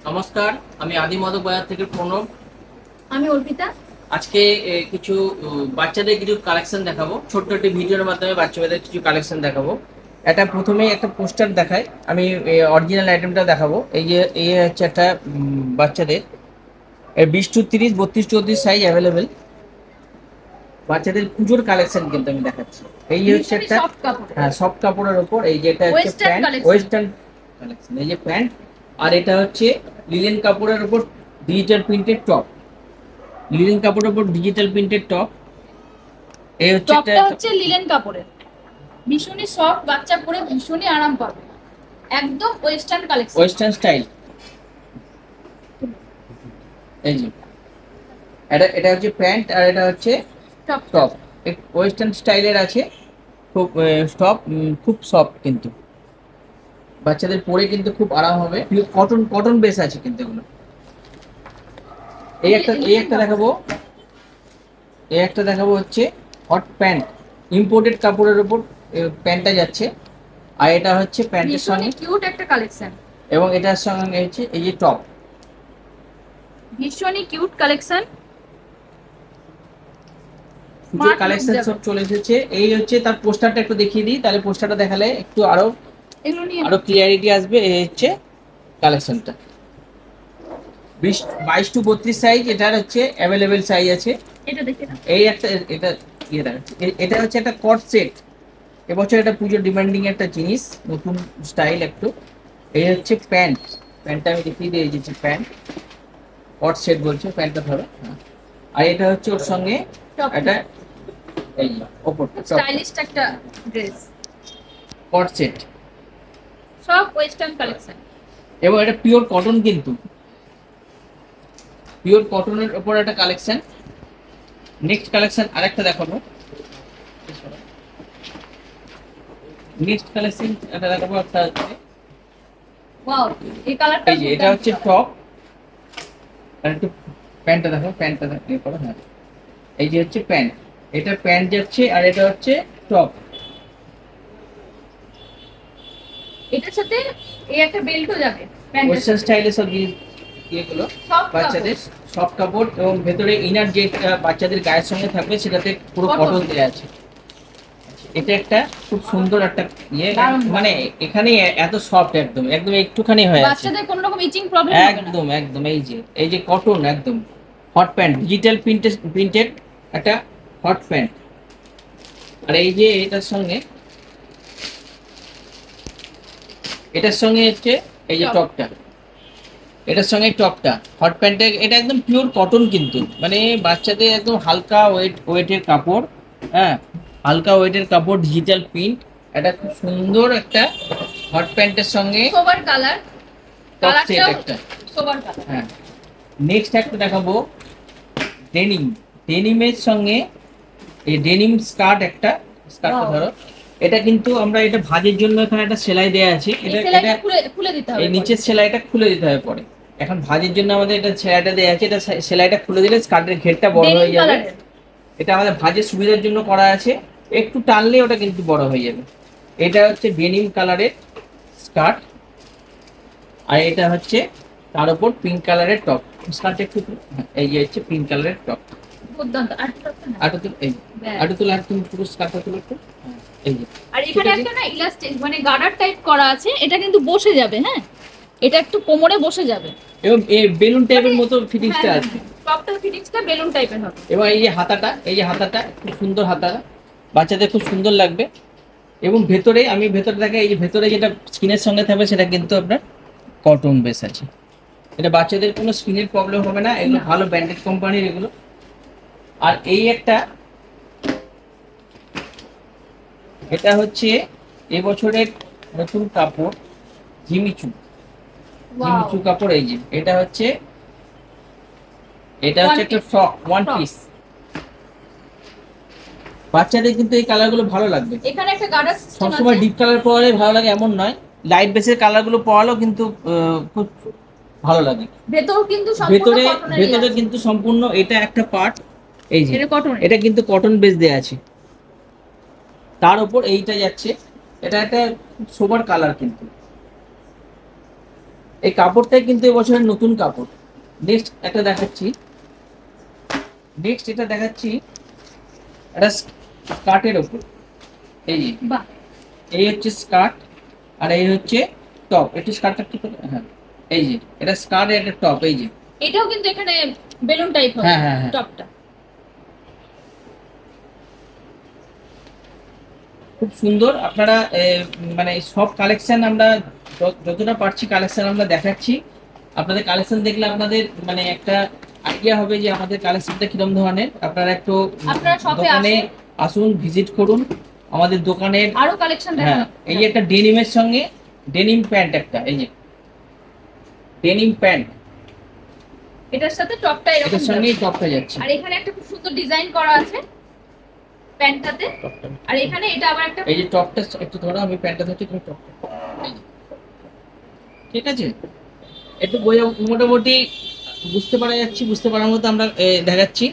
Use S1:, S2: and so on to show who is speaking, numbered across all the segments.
S1: নমস্কার, আমি আদি মাদক বাজার থেকে প্রণব।
S2: আমি অর্পিতা।
S1: আজকে কিছু বাচ্চাদের কিছু কালেকশন দেখাবো, ছোট্ট একটি ভিডিওর মাধ্যমে বাচ্চাদের কিছু কালেকশন দেখাবো। এটা প্রথমেই একটা পোস্টার দেখাই, আমি অরিজিনাল আইটেমটা দেখাবো। এই হচ্ছে একটা বাচ্চাদের 20 to 30, 32-34 সাইজ অ্যাভেলেবেল বাচ্চাদের পুজোর কালেকশন কিন্তু আমি দেখাচ্ছি। এই যে হচ্ছে
S2: ভীষণই
S1: একটা,
S2: সফট কাপড়।
S1: হ্যাঁ, সফট কাপড়ের উপর এই যে এটা হচ্ছে
S2: western
S1: pant,
S2: collection.
S1: Western collection. এই যে প্যান্ট, আর এটা হচ্ছে লিলেন কাপড়ের উপর ডিজিটাল প্রিন্টেড টপ। লিলেন কাপড়ের উপর ডিজিটাল প্রিন্টেড টপ। এই হচ্ছে
S2: টপটা হচ্ছে লিলেন কাপড়ের, ভীষণই সফট, বাচ্চা পরে ভীষণই আরাম পাবে। একদম ওয়েস্টার্ন কালেকশন।
S1: Western style. এই যে এটা এটা হচ্ছে প্যান্ট, আর এটা হচ্ছে
S2: টপ
S1: টপ। ওয়েস্টার্ন স্টাইলের আছে, খুব টপ, খুব সফট কিন্তু বাচ্চাদের পরে কিন্তু খুব আরাম হবে। কটন কটন বেস আছে কিন্তু এগুলো। এই একটা দেখাবো, হচ্ছে হট প্যান্ট, ইম্পোর্টেড কাপড়ের উপর প্যান্টটা যাচ্ছে। আর এটা হচ্ছে প্যান্টের সঙ্গে
S2: ভীষণই কিউট একটা কালেকশন,
S1: এবং এটার সঙ্গে হচ্ছে এই যে টপ।
S2: ভীষণই কিউট কালেকশন।
S1: পুজোর কালেকশন সব চলে এসেছে। এই হচ্ছে তার পোস্টারটা একটু দেখিয়ে দিই, তাহলে পোস্টারটা দেখালে একটু আরো
S2: এগুলো নিয়ে
S1: ক্লিয়ারিটি আসবে। এই হচ্ছে কালেকশনটা 22 to 32 সাইজ, এটার হচ্ছে অ্যাভেলেবেল সাইজ আছে।
S2: এটা দেখে না।
S1: এই একটা এটা ইয়ে দেখাচ্ছে, এটা হচ্ছে একটা কট সেট। এবছর এটা পুজোর ডিমান্ডিং একটা জিনিস, নতুন স্টাইল একটু। এই হচ্ছে প্যান্ট, প্যান্টটা আমি দেখিয়ে দিই। এই যে প্যান্ট, কট সেট বলছে প্যান্টটা ধরো, হ্যাঁ। আর এটা হচ্ছে ওর সঙ্গে এটা, এই ওপরটা
S2: স্টাইলিশ একটা ড্রেস,
S1: কট সেট
S2: সব ওয়েস্টার্ন কালেকশন।
S1: এবং এটা পিওর কটন, কিন্তু পিওর কটনের উপর একটা কালেকশন। নেক্সট কালেকশন আরেকটা দেখাবো, নেক্সট কালেকশন এটা দেখাবো একটা হচ্ছে
S2: ওয়াও, এই কালারটা
S1: এই যে এটা হচ্ছে টপ। আর একটু প্যান্টটা দেখো, প্যান্টটা দেখো করো, হ্যাঁ। এই যে হচ্ছে প্যান্ট, এটা প্যান্ট যাচ্ছে, আর এটা হচ্ছে টপ।
S2: এটার সাথে এই একটা বেল্টও যাবে।
S1: ওয়েস্টার্ন স্টাইলের সব জিনিস এগুলো বাচ্চাদের সফট কাপড়, এবং ভেতরে ইনার যে বাচ্চাদের গায়ের সঙ্গে থাকবে সেটাতে পুরো কটন দেওয়া আছে। এটা একটা খুব সুন্দর একটা ইয়ে, মানে এখানে এত সফট, একদম একদম একটুখানি হয়ে আছে,
S2: বাচ্চাদের কোনো রকম ইচিং প্রবলেম হবে না।
S1: একদম একদম। এই যে কটন, একদম হট প্যান্ট, ডিজিটাল প্রিন্টেড একটা হট প্যান্ট। আর এই যে এটার সঙ্গে হচ্ছে এই যে টপটা, এটার সঙ্গে টপটা হট প্যান্টের। এটা একদম পিওর কটন কিন্তু, মানে বাচ্চাদের একদম হালকা ওয়েটের কাপড়, হ্যাঁ, হালকা ওয়েটের কাপড়, ডিজিটাল প্রিন্ট। এটা খুব সুন্দর একটা হট প্যান্টের সঙ্গে
S2: সোবার কালার,
S1: টপ সেট একটা,
S2: সোবার কালার।
S1: হ্যাঁ। নেক্সট একটা দেখাবো ডেনিম, ডেনিমের সঙ্গে এই ডেনিম স্কার্ট একটা, স্কার্টটা ধরো। এটা কিন্তু আমরা এটা ভাঁজের জন্য এখানে একটা সেলাই দেয়া আছে। এটা এটা
S2: খুলে দিতে হবে,
S1: এই নিচের সেলাইটা খুলে দিতে হবে পরে। এখন ভাঁজের জন্য আমাদের এটা সেলাইটা দেয়া আছে, এটা সেলাইটা খুলে দিলে স্কার্টের ঘেরটা বড় হয়ে যাবে। এটা আমাদের ভাঁজের সুবিধার জন্য করা আছে, একটু টানলে ওটা কিন্তু বড় হয়ে যাবে। এটা হচ্ছে ডেনিম কালারের স্কার্ট, আর এটা হচ্ছে তার উপর পিঙ্ক কালারের টপ। স্কার্ট একটু, এই যে হচ্ছে পিঙ্ক কালারের টপ।
S2: দুর্দান্ত।
S1: আর তুমি পুরো স্কার্টটা তুলে একটু, এই যে।
S2: আর এখানে একটা না ইলাস্টিক মানে গার্ডার টাইপ করা আছে, এটা কিন্তু বসে যাবে, হ্যাঁ, এটা একটু কোমরে বসে যাবে
S1: এবং এই বেলুন টাইপের মতো ফিটিংসটা আছে।
S2: টপটা ফিটিংসটা বেলুন টাইপের হবে।
S1: এবং এই যে হাতাটা খুব সুন্দর, হাতাটা বাচ্চাদের খুব সুন্দর লাগবে। এবং ভেতরে আমি ভেতরে দেখে, এই যে ভেতরে যেটা স্কিনের সঙ্গে থাকবে সেটা কিন্তু আপনার কটন বেস আছে। এটা বাচ্চাদের কোনো স্কিনের প্রবলেম হবে না, এগুলো ভালো ব্র্যান্ডেড কোম্পানির এগুলো। আর এই একটা, এটা হচ্ছে এবছরের নতুন কাপড়, জিমিচু কাপড়। এই যে এটা হচ্ছে একটা ফ্রক, ওয়ান পিস। বাচ্চাদের কিন্তু এই কালারগুলো ভালো লাগবে।
S2: এখানে একটা গার্ডার সিস্টেম আছে,
S1: সবসময় ডিপ কালার পরালে ভালো লাগে এমন নয়, লাইট বেসের কালারগুলো পরালেও কিন্তু খুব ভালো লাগে। ভেতরে কিন্তু সম্পূর্ণ এটা একটা পার্ট, এই যে এটা কিন্তু কটন বেস দেয়া আছে, তার উপর এইটা যাচ্ছে। এটা একটা খুব সোবার কালার কিন্তু, এই কাপড়টাই কিন্তু এবছরের নতুন কাপড়। নেক্সট এটা দেখাচ্ছি, এটা স্কার্টের ওপর। এই যে
S2: বাহ,
S1: এই হচ্ছে স্কার্ট আর এই হচ্ছে টপ। একটু স্কার্টটা একটু হ্যাঁ, এই যে এটা স্কার্ট আর এটা টপ। এই যে
S2: এটাও কিন্তু এখানে বেলুন টাইপ হবে
S1: হ্যাঁ।
S2: টপটা।
S1: খুব সুন্দর। আপনারা মানে সব কালেকশন আমরা যতটা পারছি কালেকশন আমরা দেখাচ্ছি। আপনাদের কালেকশন দেখলে আপনাদের মানে একটা আইডিয়া হবে যে আমাদের কালেকশনটা কিরকম ধরনের। আপনারা একটু দোকানে আসুন, ভিজিট করুন আমাদের দোকানের
S2: আরো কালেকশন
S1: হ্যাঁ। এই যে একটা ডেনিমের সঙ্গে ডেনিম প্যান্ট, একটা এই যে ডেনিম প্যান্ট,
S2: এটার সাথে টপটা এরকম
S1: এটার সঙ্গেই টপটা যাচ্ছে।
S2: আর এখানে একটা খুব সুন্দর ডিজাইন করা আছে প্যান্টটাতে। আর এখানে এটা আবার একটা,
S1: এই যে টপটা একটু ধরো, আমি প্যান্টটা ধরছি, তুমি টপটা, ঠিক আছে? একটু মোটামুটি বুঝতে পারা যাচ্ছে, বুঝতে পারার মতো আমরা দেখাচ্ছি।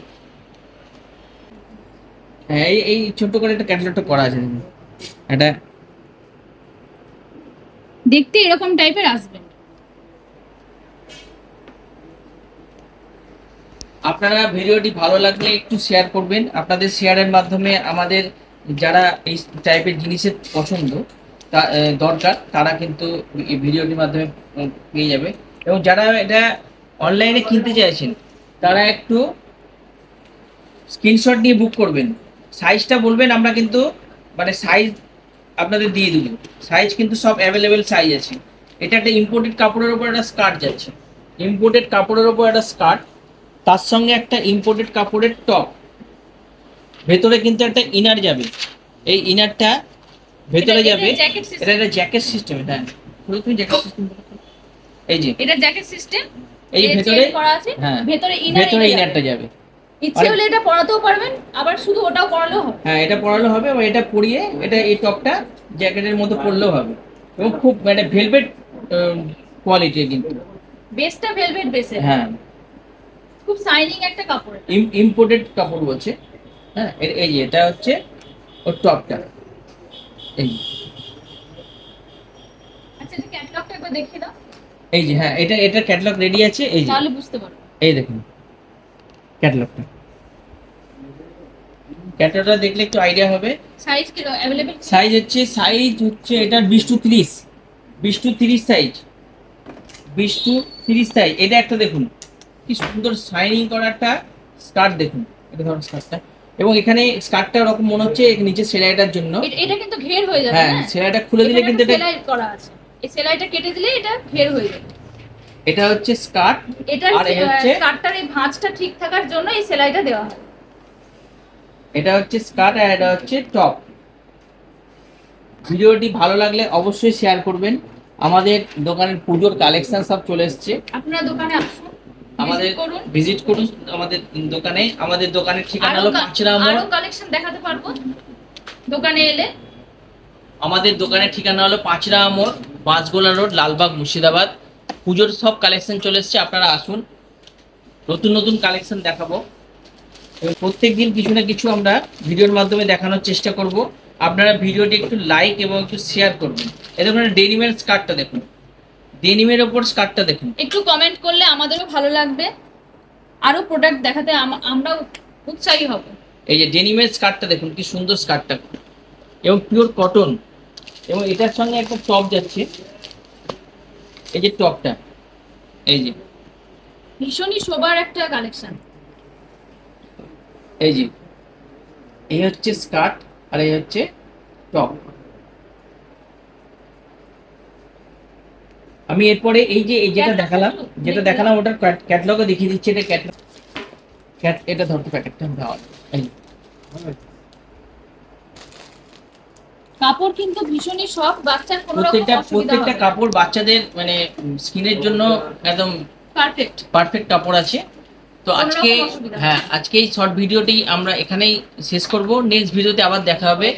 S1: হ্যাঁ, এই ছোট্ট করে একটা ক্যাটালগটা করা আছে, দেখুন এটা
S2: দেখতে এরকম টাইপের আসবে।
S1: আপনারা ভিডিওটি ভালো লাগলে একটু শেয়ার করবেন। আপনাদের শেয়ারের মাধ্যমে আমাদের যারা এই টাইপের জিনিসের পছন্দ দরকার, তারা কিন্তু এই ভিডিওটির মাধ্যমে পেয়ে যাবে। এবং যারা এটা অনলাইনে কিনতে চাইছেন তারা একটু স্ক্রিনশট নিয়ে বুক করবেন, সাইজটা বলবেন, আমরা কিন্তু মানে সাইজ আপনাদের দিয়ে দেবো। সাইজ কিন্তু সব অ্যাভেলেবেল সাইজ আছে। এটা একটা ইম্পোর্টেড কাপড়ের ওপর একটা স্কার্ট যাচ্ছে, ইম্পোর্টেড কাপড়ের ওপর একটা স্কার্ট, তার সঙ্গে একটা ইম্পোর্টেড কাপড়ের টপ, ভেতরে কিন্তু একটা ইনার যাবে। এই ইনারটা ভেতরে যাবে, এটা একটা জ্যাকেট সিস্টেম। এটা তুমি জ্যাকেট সিস্টেম, এই যে
S2: এটা জ্যাকেট সিস্টেম,
S1: এই ভেতরে
S2: করা আছে,
S1: হ্যাঁ
S2: ভেতরে
S1: ইনারটা যাবে।
S2: ইচ্ছে হলে এটা পরাতেও পারবেন, আবার শুধু ওটাও পরালেও হবে।
S1: হ্যাঁ, এটা পরালো হবে, এবং এটা পরিয়ে এটা এই টপটা জ্যাকেটের মতো পরলেও হবে। এবং খুব মানে ভেলভেট কোয়ালিটির, কিন্তু
S2: বেসটা ভেলভেট বেসে,
S1: হ্যাঁ
S2: খুব শাইনিং একটা কাপড়,
S1: ইম্পোর্টেড কাপড় বলছে। হ্যাঁ, এই যে এটা হচ্ছে ওর টপটা। এই
S2: আচ্ছা, এটা ক্যাটালগটা একবার দেখিয়ে দাও।
S1: এই যে হ্যাঁ, এটা ক্যাটালগ রেডি আছে। এই যে
S2: তাহলে বুঝতে পারবে।
S1: এই দেখুন ক্যাটালগটা, ক্যাটালগটা দেখলে একটু আইডিয়া হবে।
S2: সাইজ কি अवेलेबल?
S1: সাইজ হচ্ছে এটা 20 to 30, 20 to 30 size, 20 to 30 size. এটা একটা দেখুন কি সুন্দর শাইনিং করা একটা স্কার্ট, দেখুন এটা ধরুন স্কার্টটা। এবং এখানে স্কার্টটা ওরকম মনে হচ্ছে নিচে সেলাইটার জন্য,
S2: এটা কিন্তু ঘের হয়ে যাবে।
S1: হ্যাঁ, সেলাইটা খুলে দিলে কিন্তু এটা
S2: সেলাই করা আছে, এই সেলাইটা কেটে দিলে এটা ঘের হয়ে যাবে।
S1: এটা হচ্ছে স্কার্ট,
S2: আর এই হচ্ছে স্কার্টটার এই ভাঁজটা ঠিক থাকার জন্য এই সেলাইটা দেওয়া হয়।
S1: এটা হচ্ছে স্কার্ট আর এটা হচ্ছে টপ। ভিডিওটি ভালো লাগলে অবশ্যই শেয়ার করবেন। আমাদের দোকানের পুজোর কালেকশন সব চলে এসেছে,
S2: আপনারা দোকানে আসুন,
S1: আমাদের ভিজিট করুন আমাদের দোকানে। আমাদের দোকানের ঠিকানা হলো পাঁচরা মোড়।
S2: আরো কালেকশন দেখাতে পারবো দোকানে এলে।
S1: আমাদের দোকানের ঠিকানা হলো পাঁচরা মোড়, বাঁশগোলা রোড, লালবাগ, মুর্শিদাবাদ। পুজোর সব কালেকশন চলে এসেছে, আপনারা আসুন, নতুন নতুন কালেকশন দেখাবো। এবং প্রত্যেকদিন কিছু না কিছু আমরা ভিডিওর মাধ্যমে দেখানোর চেষ্টা করব। আপনারা ভিডিওটি একটু লাইক এবং একটু শেয়ার করবেন। এই দেখুন ডেনিমের স্কার্টটা দেখুন, ডেনিমের ওপর স্কার্টটা দেখুন।
S2: একটু কমেন্ট করলে আমাদেরও ভালো লাগবে, আরো প্রোডাক্ট দেখাতে আমরাও উৎসাহী হব।
S1: এই যে ডেনিমের স্কার্টটা দেখুন কি সুন্দর স্কার্টটা, এবং পিওর কটন। এবং এটার সঙ্গে একটা টপ যাচ্ছে, এই যে টপটা, এই যে
S2: ভীষণই শোবার একটা কালেকশন।
S1: এই যে এই হচ্ছে স্কার্ট আর এই হচ্ছে টপ। আমি এরপরে এই যে যেটা দেখালাম ওটার ক্যাটালগও দেখিয়ে দিচ্ছি। এটা ক্যাটালগ, এটা ধরতে প্যাকেটটা দেওয়া, এই
S2: কাপড় কিন্তু ভীষণই সফট, বাচ্চার কোনো রকম অসুবিধা হবে না।
S1: প্রত্যেকটা কাপড় বাচ্চাদের মানে স্কিনের জন্য একদম পারফেক্ট কাপড় আছে। তো আজকে আজকে এই শর্ট ভিডিওটি আমরা এখানেই শেষ করব। নেক্সট ভিডিওতে আবার দেখা হবে।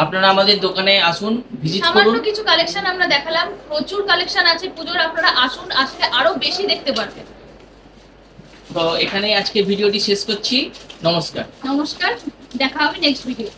S1: আপনারা আমাদের দোকানে আসুন, ভিজিট করুন।
S2: সামান্য কিছু কালেকশন আমরা দেখালাম, প্রচুর কালেকশন আছে পুজোর, আপনারা আসুন, আসলে আরো বেশি দেখতে পারবেন।
S1: তো এখানে আজকে ভিডিওটি শেষ করছি। নমস্কার,
S2: দেখা হবে নেক্সট ভিডিও।